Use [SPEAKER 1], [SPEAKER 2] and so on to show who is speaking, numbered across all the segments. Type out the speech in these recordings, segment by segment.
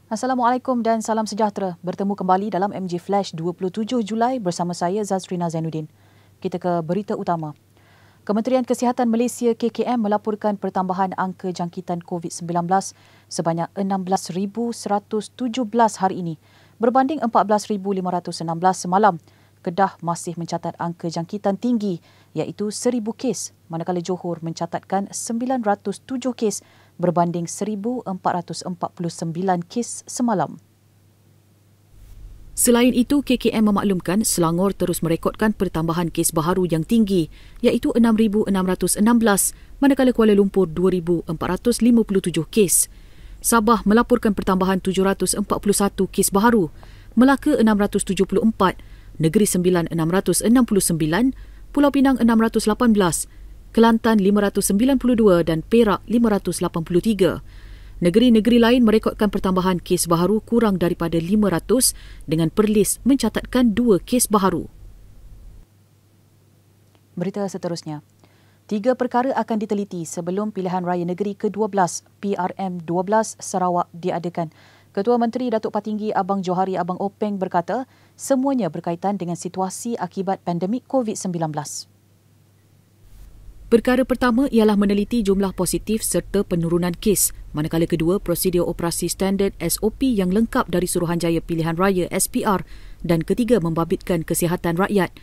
[SPEAKER 1] Assalamualaikum dan salam sejahtera. Bertemu kembali dalam MJ Flash 27 Julai bersama saya Zazrina Zainuddin. Kita ke berita utama. Kementerian Kesihatan Malaysia KKM melaporkan pertambahan angka jangkitan COVID-19 sebanyak 16,117 hari ini berbanding 14,516 semalam. Kedah masih mencatat angka jangkitan tinggi iaitu 1,000 kes, manakala Johor mencatatkan 907 kes berbanding 1,449 kes semalam. Selain itu, KKM memaklumkan Selangor terus merekodkan pertambahan kes baharu yang tinggi iaitu 6,616 manakala Kuala Lumpur 2,457 kes. Sabah melaporkan pertambahan 741 kes baharu, Melaka 674, Negeri Sembilan 669, Pulau Pinang 618, Kelantan 592 dan Perak 583. Negeri-negeri lain merekodkan pertambahan kes baharu kurang daripada 500 dengan Perlis mencatatkan 2 kes baharu. Berita seterusnya. 3 perkara akan diteliti sebelum pilihan raya negeri ke-12 PRM12 Sarawak diadakan. Ketua Menteri Datuk Patinggi Abang Johari Abang Openg berkata, semuanya berkaitan dengan situasi akibat pandemik COVID-19. Perkara pertama ialah meneliti jumlah positif serta penurunan kes, manakala kedua prosedur operasi standard SOP yang lengkap dari Suruhanjaya Pilihan Raya SPR dan ketiga membabitkan kesihatan rakyat.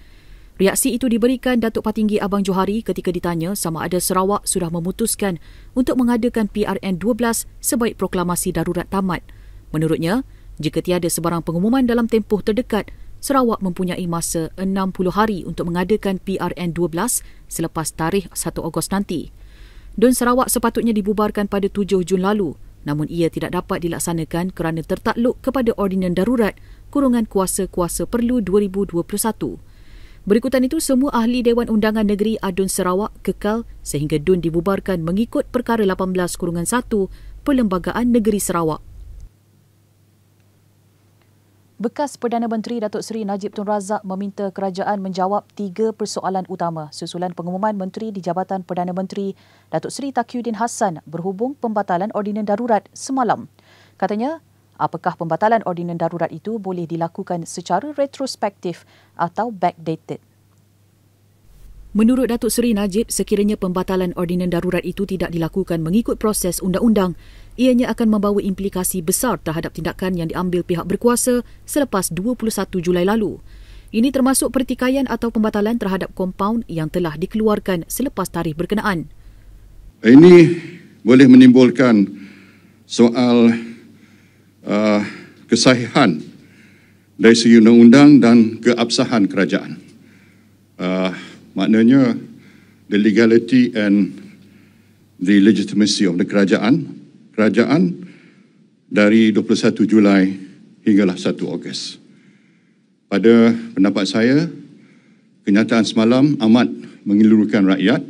[SPEAKER 1] Reaksi itu diberikan Datuk Patinggi Abang Johari ketika ditanya sama ada Sarawak sudah memutuskan untuk mengadakan PRN12 sebaik proklamasi darurat tamat. Menurutnya, jika tiada sebarang pengumuman dalam tempoh terdekat, Sarawak mempunyai masa 60 hari untuk mengadakan PRN12 selepas tarikh 1 Ogos nanti. DUN Sarawak sepatutnya dibubarkan pada 7 Jun lalu, namun ia tidak dapat dilaksanakan kerana tertakluk kepada Ordinan Darurat Kurungan Kuasa-Kuasa Perlu 2021. Berikutan itu, semua ahli Dewan Undangan Negeri ADUN Sarawak kekal sehingga DUN dibubarkan mengikut Perkara 18-1 Perlembagaan Negeri Sarawak. Bekas Perdana Menteri Datuk Seri Najib Tun Razak meminta kerajaan menjawab 3 persoalan utama susulan pengumuman Menteri di Jabatan Perdana Menteri Datuk Seri Taqiyuddin Hassan berhubung pembatalan Ordinan Darurat semalam. Katanya, apakah pembatalan Ordinan Darurat itu boleh dilakukan secara retrospektif atau backdated? Menurut Datuk Seri Najib, sekiranya pembatalan Ordinan Darurat itu tidak dilakukan mengikut proses undang-undang, ianya akan membawa implikasi besar terhadap tindakan yang diambil pihak berkuasa selepas 21 Julai lalu. Ini termasuk pertikaian atau pembatalan terhadap kompaun yang telah dikeluarkan selepas tarikh berkenaan.
[SPEAKER 2] Ini boleh menimbulkan soal kesahihan dari segi undang-undang dan keabsahan kerajaan. Maknanya, the legality and the legitimacy of the kerajaan dari 21 Julai hinggalah 1 Ogos. Pada pendapat saya, kenyataan semalam amat mengelurukan rakyat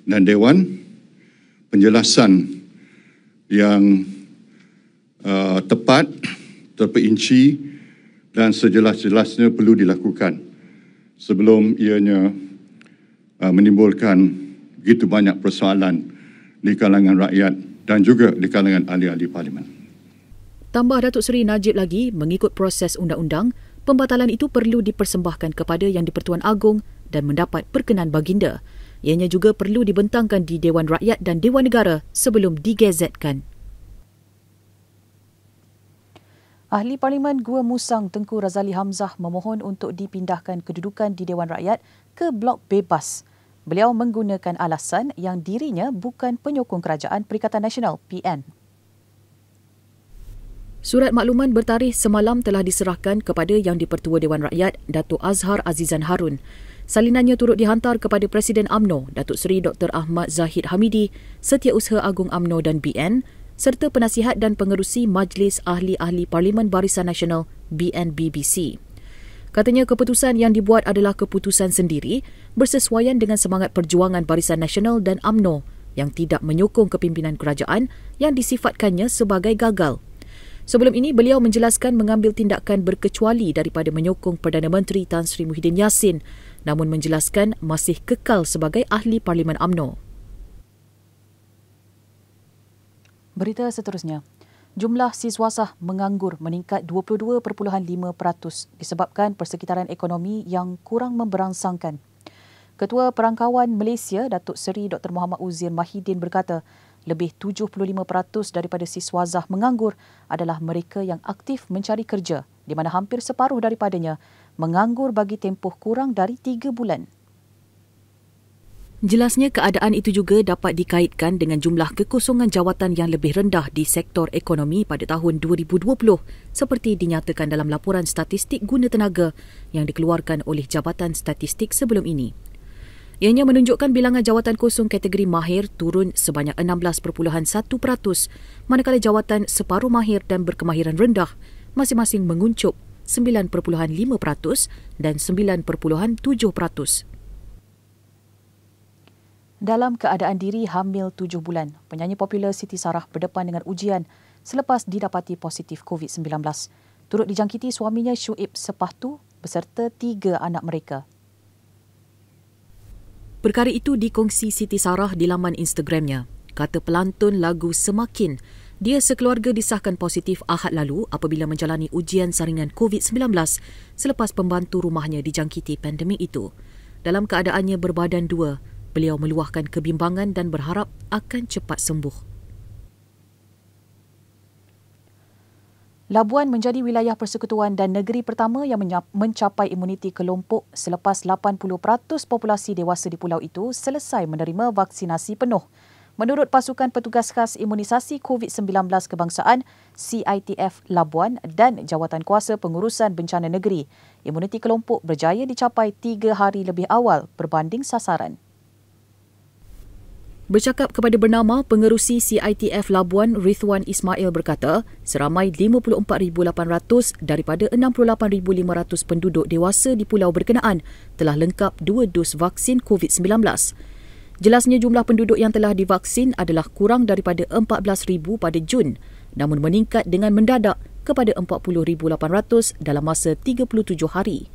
[SPEAKER 2] dan Dewan. Penjelasan yang tepat, terperinci dan sejelas-jelasnya perlu dilakukan sebelum ianya menimbulkan begitu banyak persoalan di kalangan rakyat dan juga di kalangan ahli-ahli parlimen.
[SPEAKER 1] Tambah Datuk Seri Najib lagi, mengikut proses undang-undang, pembatalan itu perlu dipersembahkan kepada Yang di-Pertuan Agong dan mendapat perkenan baginda. Ianya juga perlu dibentangkan di Dewan Rakyat dan Dewan Negara sebelum digazetkan. Ahli Parlimen Gua Musang Tengku Razali Hamzah memohon untuk dipindahkan kedudukan di Dewan Rakyat ke blok bebas. Beliau menggunakan alasan yang dirinya bukan penyokong Kerajaan Perikatan Nasional PN. Surat makluman bertarikh semalam telah diserahkan kepada Yang di-Pertua Dewan Rakyat Datuk Azhar Azizan Harun. Salinannya turut dihantar kepada Presiden UMNO Datuk Seri Dr. Ahmad Zahid Hamidi, Setiausaha Agung UMNO dan BN, serta penasihat dan pengerusi Majlis Ahli-Ahli Parlimen Barisan Nasional BNBBC. Katanya keputusan yang dibuat adalah keputusan sendiri bersesuaian dengan semangat perjuangan Barisan Nasional dan UMNO yang tidak menyokong kepimpinan kerajaan yang disifatkannya sebagai gagal. Sebelum ini, beliau menjelaskan mengambil tindakan berkecuali daripada menyokong Perdana Menteri Tan Sri Muhyiddin Yassin, namun menjelaskan masih kekal sebagai ahli Parlimen UMNO. Berita seterusnya. Jumlah siswasah menganggur meningkat 22.5% disebabkan persekitaran ekonomi yang kurang memberangsangkan. Ketua Perangkawan Malaysia, Datuk Seri Dr. Muhammad Uzir Mahidin berkata, lebih 75% daripada siswazah menganggur adalah mereka yang aktif mencari kerja, di mana hampir separuh daripadanya menganggur bagi tempoh kurang dari 3 bulan. Jelasnya keadaan itu juga dapat dikaitkan dengan jumlah kekosongan jawatan yang lebih rendah di sektor ekonomi pada tahun 2020 seperti dinyatakan dalam laporan statistik guna tenaga yang dikeluarkan oleh Jabatan Statistik sebelum ini. Ianya menunjukkan bilangan jawatan kosong kategori mahir turun sebanyak 16.1%, manakala jawatan separuh mahir dan berkemahiran rendah masing-masing menguncup 9.5% dan 9.7%. Dalam keadaan diri hamil 7 bulan, penyanyi popular Siti Sarah berdepan dengan ujian selepas didapati positif COVID-19. Turut dijangkiti suaminya Syuib Sepahtu beserta 3 anak mereka. Perkara itu dikongsi Siti Sarah di laman Instagramnya. Kata pelantun lagu Semakin, dia sekeluarga disahkan positif Ahad lalu apabila menjalani ujian saringan COVID-19 selepas pembantu rumahnya dijangkiti pandemik itu. Dalam keadaannya berbadan 2, beliau meluahkan kebimbangan dan berharap akan cepat sembuh. Labuan menjadi wilayah persekutuan dan negeri pertama yang mencapai imuniti kelompok selepas 80% populasi dewasa di pulau itu selesai menerima vaksinasi penuh. Menurut Pasukan Petugas Khas Imunisasi COVID-19 Kebangsaan CITF Labuan dan Jawatankuasa Pengurusan Bencana Negeri, imuniti kelompok berjaya dicapai 3 hari lebih awal berbanding sasaran. Bercakap kepada Bernama, Pengerusi CITF Labuan Ridwan Ismail berkata, seramai 54,800 daripada 68,500 penduduk dewasa di pulau berkenaan telah lengkap 2 dos vaksin COVID-19. Jelasnya jumlah penduduk yang telah divaksin adalah kurang daripada 14,000 pada Jun, namun meningkat dengan mendadak kepada 40,800 dalam masa 37 hari.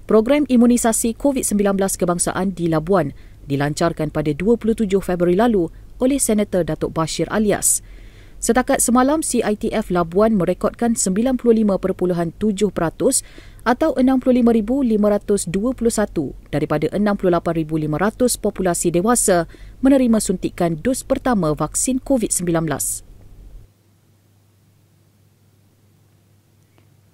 [SPEAKER 1] Program imunisasi COVID-19 kebangsaan di Labuan dilancarkan pada 27 Februari lalu oleh Senator Datuk Bashir Alias. Setakat semalam, CITF Labuan merekodkan 95.7% atau 65,521 daripada 68,500 populasi dewasa menerima suntikan dos pertama vaksin COVID-19.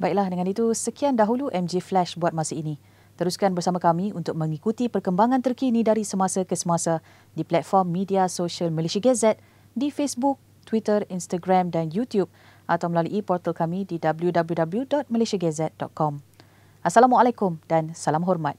[SPEAKER 1] Baiklah, dengan itu sekian dahulu MJ Flash buat masa ini. Teruskan bersama kami untuk mengikuti perkembangan terkini dari semasa ke semasa di platform media sosial Malaysia Gazette, di Facebook, Twitter, Instagram dan YouTube atau melalui portal kami di www.malaysiagazette.com. Assalamualaikum dan salam hormat.